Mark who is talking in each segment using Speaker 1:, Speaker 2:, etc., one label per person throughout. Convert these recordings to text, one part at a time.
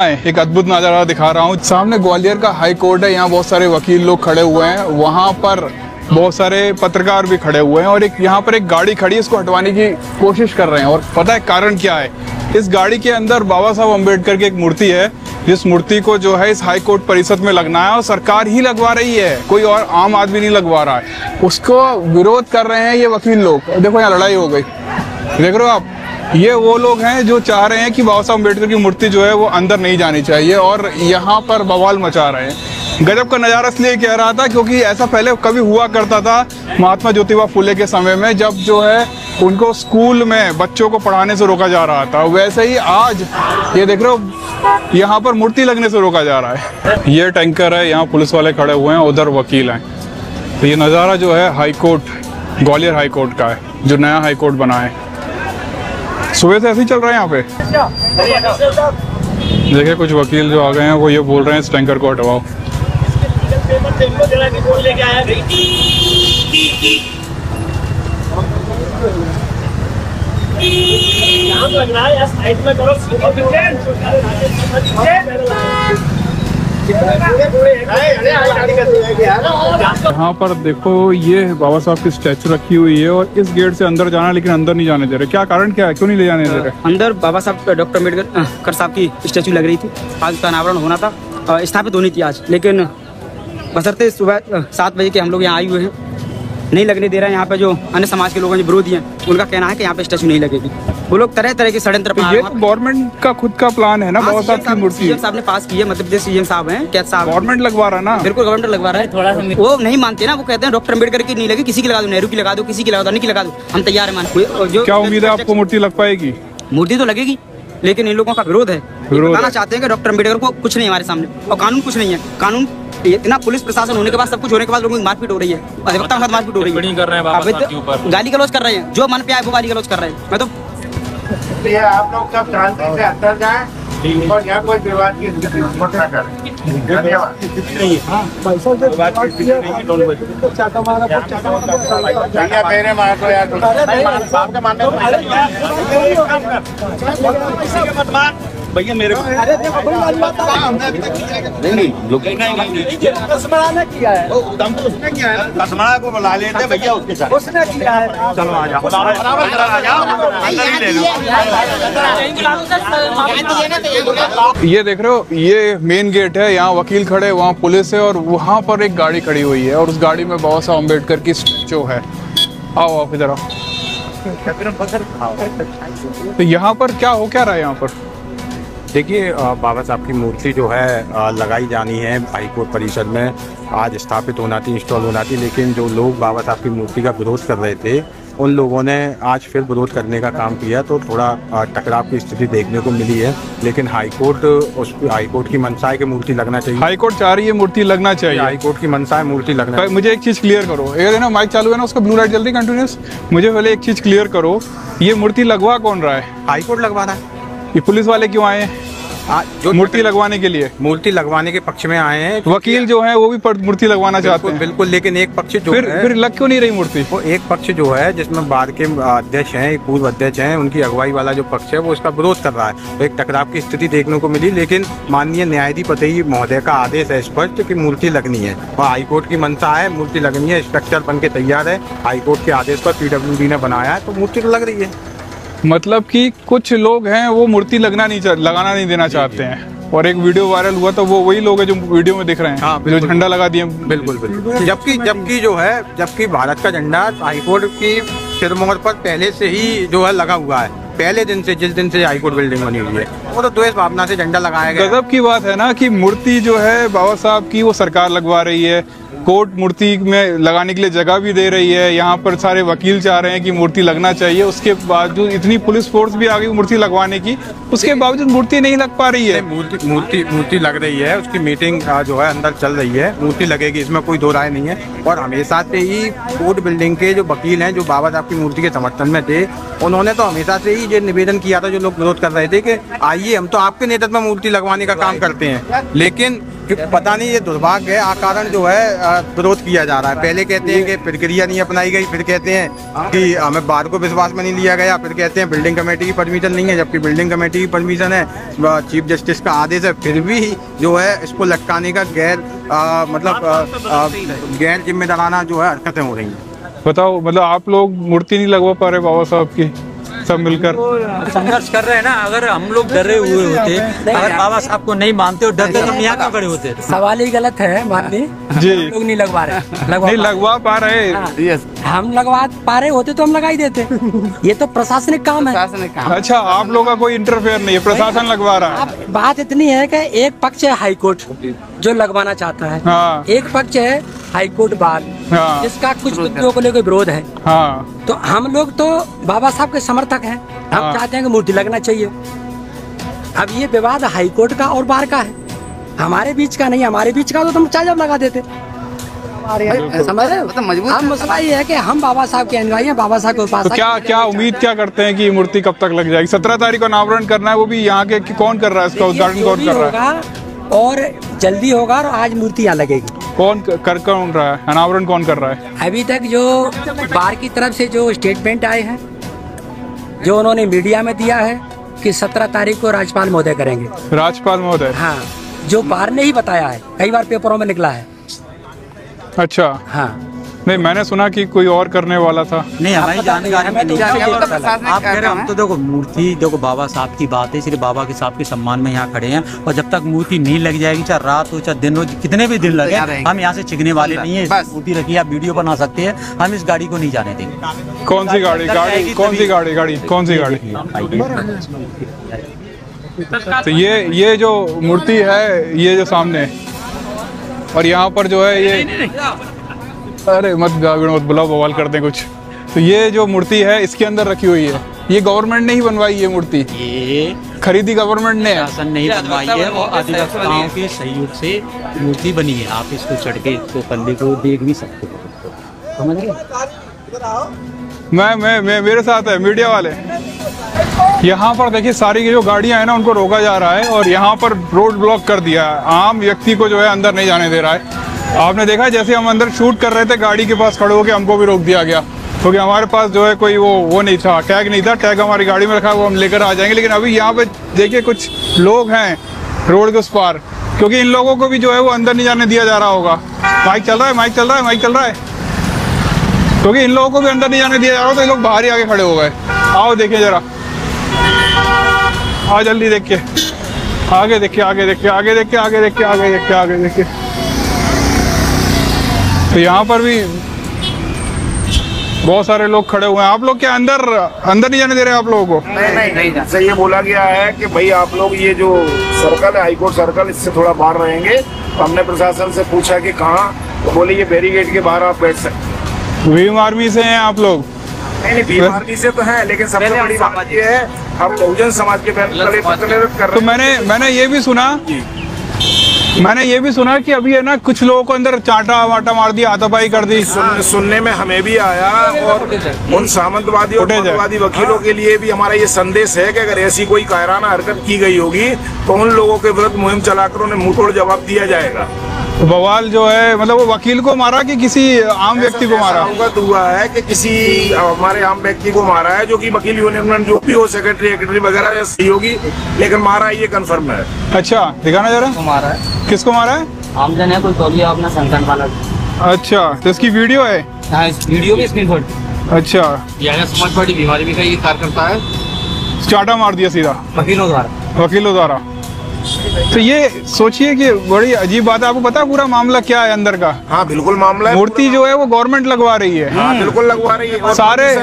Speaker 1: एक अद्भुत नज़ारा दिखा रहा हूँ। सामने ग्वालियर का हाई कोर्ट है, यहाँ बहुत सारे वकील लोग खड़े हुए हैं, वहाँ पर बहुत सारे पत्रकार भी खड़े हुए हैं और एक यहाँ पर एक गाड़ी खड़ी है, इसको हटवाने की कोशिश कर रहे हैं। और पता है कारण क्या है? इस गाड़ी के अंदर बाबा साहब अम्बेडकर की एक मूर्ति है, जिस मूर्ति को जो है इस हाई कोर्ट परिसर में लगना है और सरकार ही लगवा रही है, कोई और आम आदमी नहीं लगवा रहा है। उसको विरोध कर रहे हैं ये वकील लोग। देखो यहाँ लड़ाई हो गई, देख रहे हो आप। ये वो लोग हैं जो चाह रहे हैं कि बाबा साहब अम्बेडकर की मूर्ति जो है वो अंदर नहीं जानी चाहिए और यहाँ पर बवाल मचा रहे हैं। गजब का नज़ारा इसलिए कह रहा था क्योंकि ऐसा पहले कभी हुआ करता था महात्मा ज्योतिबा फुले के समय में, जब जो है उनको स्कूल में बच्चों को पढ़ाने से रोका जा रहा था। वैसे ही आज ये देख रहे हो यहाँ पर मूर्ति लगने से रोका जा रहा है। ये टैंकर है, यहाँ पुलिस वाले खड़े हुए हैं, उधर वकील हैं। तो ये नज़ारा जो है high court, Gwalior high court का है, जो नया हाई कोर्ट बना है। सुबह से ऐसे ही चल रहा है यहाँ पे। देखिए कुछ वकील जो आ गए हैं वो ये बोल रहे हैं इस टैंकर को हटवाओ। यहाँ पर देखो ये बाबा साहब की स्टैचू रखी हुई है और इस गेट से अंदर जाना, लेकिन अंदर नहीं जाने दे रहे। क्या कारण क्या है, क्यों नहीं ले जाने दे रहे?
Speaker 2: अंदर बाबा साहब डॉक्टर अम्बेडकर साहब की स्टैचू लग रही थी, आज उसका अनावरण होना था, स्थापित होनी थी आज, लेकिन बशर्ते सुबह 7 बजे के हम लोग यहाँ आए हुए हैं, नहीं लगने दे रहे हैं। यहाँ पे जो अन्य समाज के लोग हैं जो विरोधी हैं, उनका कहना है कि यहाँ पे स्टैचू नहीं लगेगी। वो लोग तरह तरह के षड्यंत्र
Speaker 1: ये तो गवर्नमेंट का खुद का प्लान है ना। बाबा साहब की मूर्ति
Speaker 2: सीएम साहब ने पास की है, मध्य प्रदेश सीएम साहब हैं, कैद साहब।
Speaker 1: गवर्नमेंट लगवा रहा है ना?
Speaker 2: बिल्कुल गवर्नमेंट लगवा रहा है। थोड़ा सा वो नहीं मानते ना, वो कहते हैं डॉक्टर अम्बेडकर की नहीं लगी, किसी की लगा दो, नेहरू की लगा दो, किसी की लगा दो, अन्य की लगा दो, हम तैयार है मान।
Speaker 1: क्या उम्मीद है आपको मूर्ति लग पाएगी?
Speaker 2: मूर्ति तो लगेगी, लेकिन इन लोगों का विरोध है। बताना चाहते हैं कि डॉक्टर अम्बेडकर को कुछ नहीं हमारे सामने, और कानून कुछ नहीं है। कानून इतना पुलिस प्रशासन होने के बाद, सब कुछ होने के बाद लोगों की मारपीट हो रही है, अधिवक्ता के साथ मारपीट हो रही है,
Speaker 3: कर रहे हैं बाबा साहब के ऊपर,
Speaker 2: गाली गलौज कर रहे हैं, जो मन पे आए वो गाली गलौज कर रहे हैं। मैं तो
Speaker 4: आप लोग सब शांति से अंदर जाएं और यहाँ कोई विवाद की स्थिति न करें। धन्यवाद। मेरे मार दो यार,
Speaker 3: भैया मेरे
Speaker 4: कसमड़ा को बुला लेते भैया, उसके साथ उसने किया है। चलो आ जाओ,
Speaker 1: ये देख रहे हो ये मेन गेट है, यहाँ वकील खड़े, वहाँ पुलिस है और वहाँ पर एक गाड़ी खड़ी हुई है और उस गाड़ी में बाबा साहब अम्बेडकर की स्टैचू है। आओ आप इधर आओ। तो यहाँ पर क्या हो क्या रहा है? यहाँ पर
Speaker 5: देखिए बाबा साहब की मूर्ति जो है लगाई जानी है हाई कोर्ट परिसर में, आज स्थापित होना थी, इंस्टॉल होना थी, लेकिन जो लोग बाबा साहब की मूर्ति का विरोध कर रहे थे उन लोगों ने आज फिर विरोध करने का काम किया, तो थोड़ा टकराव की स्थिति देखने को मिली है। लेकिन हाई कोर्ट की मंशा है कि मूर्ति लगना चाहिए।
Speaker 1: हाई कोर्ट चाह रही है मूर्ति लगना चाहिए,
Speaker 5: हाई कोर्ट की मंशा है मूर्ति लगना चाहिए।
Speaker 1: मुझे एक चीज क्लियर करो, ये ना माइक चालू है ना, उसका ब्लू लाइट जल्दी कंटिन्यूस। मुझे पहले एक चीज क्लियर करो, ये मूर्ति लगवा कौन रहा है?
Speaker 5: हाई कोर्ट लगवा रहा है।
Speaker 1: ये पुलिस वाले क्यों आए हैं? जो मूर्ति लगवाने के लिए, मूर्ति
Speaker 5: लगवाने के पक्ष में आए हैं।
Speaker 1: वकील जो है वो भी मूर्ति लगवाना चाहते हैं।
Speaker 5: बिल्कुल, लेकिन एक पक्ष जो
Speaker 1: फिर लग क्यों नहीं रही मूर्ति?
Speaker 5: वो एक पक्ष जो है जिसमें बार के अध्यक्ष हैं, एक पूर्व अध्यक्ष हैं, उनकी अगुवाई वाला जो पक्ष है वो इसका विरोध कर रहा है, तो एक टकराव की स्थिति देखने को मिली। लेकिन माननीय न्यायाधीश महोदय का आदेश है स्पष्ट कि मूर्ति लगनी है और हाईकोर्ट की मंशा है, मूर्ति लगनी है, स्ट्रक्चर बन के तैयार है, हाईकोर्ट के आदेश पर PWD ने बनाया है, तो मूर्ति तो लग रही है।
Speaker 1: मतलब कि कुछ लोग हैं वो मूर्ति लगाना नहीं देना चाहते हैं, और एक वीडियो वायरल हुआ तो वो वही लोग हैं जो वीडियो में दिख रहे हैं।
Speaker 5: हाँ,
Speaker 1: जो झंडा लगा दिए।
Speaker 5: बिल्कुल। जबकि भारत का झंडा हाईकोर्ट की सिरमौर पर पहले से ही जो है लगा हुआ है, पहले दिन से, जिस दिन से हाईकोर्ट बिल्डिंग बनी हुई है, वो तो द्वेष भावना से झंडा लगाया गया।
Speaker 1: गजब की बात है ना कि मूर्ति जो है बाबा साहब की वो सरकार लगवा रही है, कोर्ट मूर्ति में लगाने के लिए जगह भी दे रही है, यहाँ पर सारे वकील चाह रहे हैं कि मूर्ति लगना चाहिए, उसके बावजूद इतनी पुलिस फोर्स भी आ गई मूर्ति लगवाने की, उसके बावजूद मूर्ति नहीं लग पा रही है।
Speaker 5: मूर्ति लग रही है, उसकी मीटिंग जो है अंदर चल रही है, मूर्ति लगेगी, इसमें कोई दो राय नहीं है। और हमेशा से ही कोर्ट बिल्डिंग के जो वकील हैं जो बाबा साहब की मूर्ति के समर्थन में थे, उन्होंने तो हमेशा से ही ये निवेदन किया था, जो लोग विरोध कर रहे थे कि आइए हम तो आपके नेतृत्व में मूर्ति लगवाने का काम करते हैं, लेकिन कि पता नहीं ये दुर्भाग्य है, कारण जो है विरोध किया जा रहा है। पहले कहते हैं कि प्रक्रिया नहीं अपनाई गई, फिर कहते हैं कि हमें बार को विश्वास में नहीं लिया गया, फिर कहते हैं बिल्डिंग कमेटी की परमिशन नहीं है, जबकि बिल्डिंग कमेटी की परमिशन है, चीफ जस्टिस का आदेश है, फिर भी जो है इसको लटकाने का गैर जिम्मेदाराना जो है हरकतें हो रही हैं।
Speaker 1: बताओ, मतलब आप लोग मूर्ति नहीं लगवा पा रहे बाबा साहब की, सब मिलकर
Speaker 6: संघर्ष कर रहे हैं ना। अगर हम लोग डरे हुए होते, अगर बाबा साहब को नहीं मानते और डरते तो हम यहाँ क्यों खड़े होते?
Speaker 7: सवाल ही गलत है माननी
Speaker 1: जी।
Speaker 7: लोग नहीं लगवा रहे,
Speaker 1: नहीं लगवा पा रहे।
Speaker 7: हम लगवा पा रहे होते तो हम लगा ही देते। ये तो प्रशासनिक काम है।
Speaker 1: अच्छा, आप लोग का कोई इंटरफेयर नहीं है, प्रशासन लगवा रहा है।
Speaker 7: अब बात इतनी है कि एक पक्ष है हाई कोर्ट जो लगवाना चाहता है,
Speaker 1: हाँ।
Speaker 7: एक पक्ष है हाई कोर्ट बार,
Speaker 1: हाँ।
Speaker 7: जिसका कुछ मुद्दों को लेकर विरोध है।
Speaker 1: हाँ।
Speaker 7: तो हम लोग तो बाबा साहब के समर्थक हैं, हम
Speaker 1: हाँ।
Speaker 7: चाहते हैं कि मूर्ति लगना चाहिए। अब ये विवाद हाई कोर्ट का और बार का है, हमारे बीच का नहीं। हमारे बीच का तो तुम चाहे जब लगा देते। समझ रहे हो? हम मसला ये है कि हम बाबा साहब के अनुयायी हैं, बाबा साहब के
Speaker 1: तो
Speaker 7: उपासक।
Speaker 1: क्या उम्मीद क्या करते हैं कि मूर्ति कब तक लग जाएगी? 17 तारीख को अनावरण करना है, वो भी यहाँ के कौन कर रहा है इसका उद्घाटन? कौन कर रहा है?
Speaker 7: और जल्दी होगा और आज मूर्ति यहाँ लगेगी।
Speaker 1: कौन रहा है अनावरण? कौन कर रहा है?
Speaker 7: अभी तक जो बार की तरफ से जो स्टेटमेंट आए हैं, जो उन्होंने मीडिया में दिया है कि 17 तारीख को राज्यपाल महोदय करेंगे।
Speaker 1: राज्यपाल महोदय?
Speaker 7: हाँ, जो बार ने ही बताया है, कई बार पेपरों में निकला है।
Speaker 1: अच्छा।
Speaker 7: हाँ,
Speaker 1: नहीं, मैंने सुना कि कोई और करने वाला था।
Speaker 6: नहीं, हमारी जानकारी में नहीं। आप कह रहे
Speaker 7: हैं?
Speaker 6: हम तो देखो मूर्ति, देखो बाबा साहब की बात है, सिर्फ बाबा के साहब के सम्मान में यहाँ खड़े हैं, और जब तक मूर्ति नहीं लग जाएगी, चाहे रात हो चाहे दिन हो, कितने भी दिन लगे, हम यहाँ से चिकने वाले नहीं है। मूर्ति रखी, आप वीडियो बना सकते हैं, हम इस गाड़ी को नहीं जाने देंगे।
Speaker 1: कौन सी गाड़ी? कौन सी गाड़ी? तो ये जो मूर्ति है, ये जो सामने, और यहाँ पर जो है ये, अरे मत बुलाओ, बवाल कर दें कुछ। तो ये जो मूर्ति है इसके अंदर रखी हुई है, ये गवर्नमेंट ने ही बनवाई है मूर्ति? ये खरीदी गवर्नमेंट ने?
Speaker 6: शासन नहीं बनवाई है, वो अधिवक्ताओं के सहयोग से मूर्ति बनी है। आप इसको चढ़ के इसको पल्ले को देख भी सकते हो, समझ रहे?
Speaker 1: मैं मेरे साथ है मीडिया वाले। यहाँ पर देखिए, सारी जो गाड़ियां हैं ना, उनको रोका जा रहा है और यहाँ पर रोड ब्लॉक कर दिया है। आम व्यक्ति को जो है अंदर नहीं जाने दे रहा है। आपने देखा, जैसे हम अंदर शूट कर रहे थे, गाड़ी के पास खड़े होकर हमको भी रोक दिया गया, क्योंकि हमारे पास जो है कोई वो नहीं था, टैग नहीं था। टैग हमारी गाड़ी में रखा, वो हम लेकर आ जाएंगे। लेकिन अभी यहाँ पे देखिए कुछ लोग हैं रोड के उस पार, क्योंकि इन लोगों को भी जो है वो अंदर नहीं जाने दिया जा रहा होगा। माइक चल रहा है, क्योंकि इन लोगों को भी अंदर नहीं जाने दिया जा रहा, तो ये लोग बाहर ही आके खड़े हो गए। आओ देखिए जरा, आओ जल्दी देखिए, आगे देखिए। तो यहाँ पर भी बहुत सारे लोग खड़े हुए हैं। आप लोग क्या अंदर नहीं जाने दे रहे आप लोगों को?
Speaker 4: नहीं, से ये बोला गया है कि भाई आप लोग ये जो सर्कल है, हाईकोर्ट सर्कल, इससे थोड़ा बाहर रहेंगे। तो हमने प्रशासन से पूछा कि कहाँ, तो बोले ये बैरिकेड के बाहर आप बैठ सकते।
Speaker 1: भीम आर्मी से हैं आप लोग?
Speaker 4: नहीं, भीम आर्मी से तो है, लेकिन सबसे बड़ी बात ये है, हम बहुजन समाज के कर रहे।
Speaker 1: तो मैंने ये भी सुना कि अभी है ना, कुछ लोगों को अंदर चाटा वाटा मार दिया, हाथापाई कर दी।
Speaker 4: सुनने में हमें भी आया, और उन सामंतवादी और सामंतवादी वकीलों के लिए भी हमारा ये संदेश है कि अगर ऐसी कोई कायराना हरकत की गई होगी तो उन लोगों के विरुद्ध मुहिम चलाकर उन्हें मुंहतोड़ जवाब दिया जाएगा।
Speaker 1: बवाल जो है, मतलब वो वकील को मारा कि किसी आम व्यक्ति को मारा?
Speaker 4: अवगत हुआ है कि किसी हमारे आम व्यक्ति को मारा है, जो कि वकील यूनियन जो भी हो, सेक्रेटरी वगैरह होगी, लेकिन मारा ये कंफर्म है।
Speaker 1: अच्छा, दिखाना जरा।
Speaker 2: मारा है?
Speaker 1: किसको मारा है?
Speaker 2: आमजन है, कोई तौलिया अपना संतान वाला।
Speaker 1: अच्छा, तो इसकी वीडियो है?
Speaker 2: हाँ, इस वीडियो की स्क्रीनशॉट।
Speaker 1: अच्छा,
Speaker 3: समाज पार्टी बीमारी में का ये कार्यकर्ता है,
Speaker 1: चाटा मार दिया सीधा
Speaker 2: वकीलों द्वारा।
Speaker 1: तो ये सोचिए कि बड़ी अजीब बात है। आपको पता है पूरा मामला क्या है अंदर का?
Speaker 4: हाँ, बिल्कुल मामला है।
Speaker 1: मूर्ति जो है वो गवर्नमेंट लगवा रही है।
Speaker 4: हाँ, बिल्कुल लगवा रही है, और
Speaker 1: सारे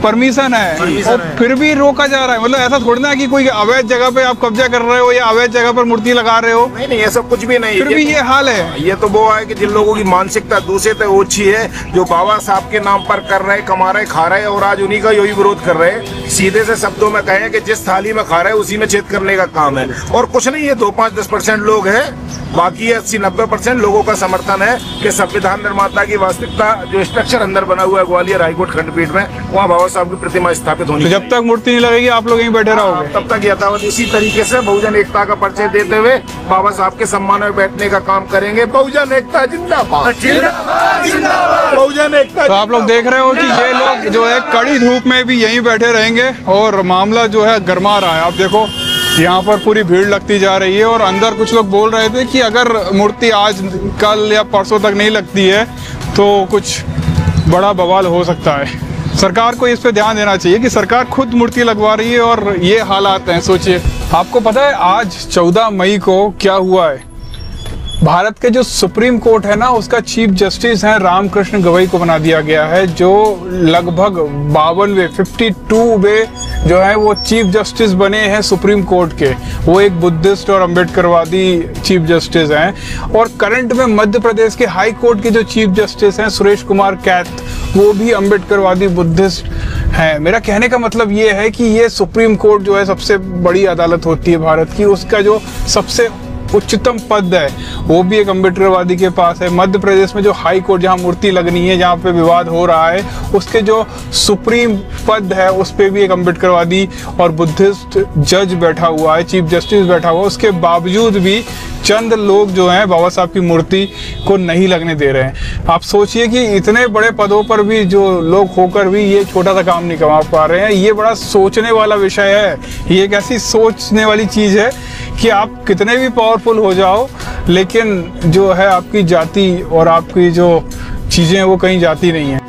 Speaker 1: परमिशन है, और फिर भी रोका जा रहा है। मतलब ऐसा थोड़ी ना कि कोई अवैध जगह पे आप कब्जा कर रहे हो या अवैध जगह पर मूर्ति लगा रहे हो।
Speaker 4: नहीं, ऐसा कुछ भी नहीं,
Speaker 1: फिर भी ये हाल है।
Speaker 4: ये तो वो है कि जिन लोगों की मानसिकता दूषित है, ओछी है, जो बाबा साहब के नाम पर कर रहे, कमा रहे, खा रहे, और आज उन्हीं का यही विरोध कर रहे हैं। सीधे से शब्दों में कहें कि जिस थाली में खा रहे हैं उसी में छेद करने का काम है, और कुछ नहीं। ये दो 5-10% लोग हैं, बाकी 80-90% लोगों का समर्थन है कि संविधान निर्माता की वास्तविकता जो स्ट्रक्चर अंदर बना हुआ है ग्वालियर हाईकोर्ट खंडपीठ में, वहाँ बाबा साहब की प्रतिमा स्थापित होनी।
Speaker 1: तो जब तक मूर्ति नहीं लगेगी आप लोग यहीं बैठे रहोगे?
Speaker 4: तब तक यथावत इसी तरीके से बहुजन एकता का परिचय देते हुए बाबा साहब के सम्मान में बैठने का काम करेंगे। बहुजन एकता जिंदाबाद, बहुजन एकता।
Speaker 1: तो आप लोग देख रहे हो कि ये लोग जो है कड़ी धूप में भी यहीं बैठे रहेंगे और मामला जो है गरमा रहा है। आप देखो यहाँ पर पूरी भीड़ लगती जा रही है और अंदर कुछ लोग बोल रहे थे कि अगर मूर्ति आज कल या परसों तक नहीं लगती है तो कुछ बड़ा बवाल हो सकता है। सरकार को इस पे ध्यान देना चाहिए कि सरकार खुद मूर्ति लगवा रही है और ये हालात हैं। सोचिए, आपको पता है आज 14 मई को क्या हुआ है? भारत के जो सुप्रीम कोर्ट है ना, उसका चीफ जस्टिस है रामकृष्ण गवई को बना दिया गया है, जो लगभग 52 जो है वो चीफ जस्टिस बने हैं सुप्रीम कोर्ट के। वो एक बुद्धिस्ट और अम्बेडकरवादी चीफ जस्टिस हैं। और करंट में मध्य प्रदेश के हाई कोर्ट के जो चीफ जस्टिस हैं सुरेश कुमार कैथ, वो भी अम्बेडकरवादी बुद्धिस्ट हैं। मेरा कहने का मतलब ये है कि ये सुप्रीम कोर्ट जो है सबसे बड़ी अदालत होती है भारत की, उसका जो सबसे उच्चतम पद है वो भी एक अम्बेडकरवादी के पास है। मध्य प्रदेश में जो हाई कोर्ट जहाँ मूर्ति लगनी है, जहाँ पे विवाद हो रहा है, उसके जो सुप्रीम पद है उस पे भी एक अम्बेडकरवादी और बुद्धिस्ट जज बैठा हुआ है, चीफ जस्टिस बैठा हुआ है। उसके बावजूद भी चंद लोग जो हैं बाबा साहब की मूर्ति को नहीं लगने दे रहे हैं। आप सोचिए कि इतने बड़े पदों पर भी जो लोग होकर भी ये छोटा सा काम नहीं कमा पा रहे हैं। ये बड़ा सोचने वाला विषय है। ये एक ऐसी सोचने वाली चीज़ है कि आप कितने भी पावरफुल हो जाओ, लेकिन जो है आपकी जाति और आपकी जो चीज़ें वो कहीं जाती नहीं है।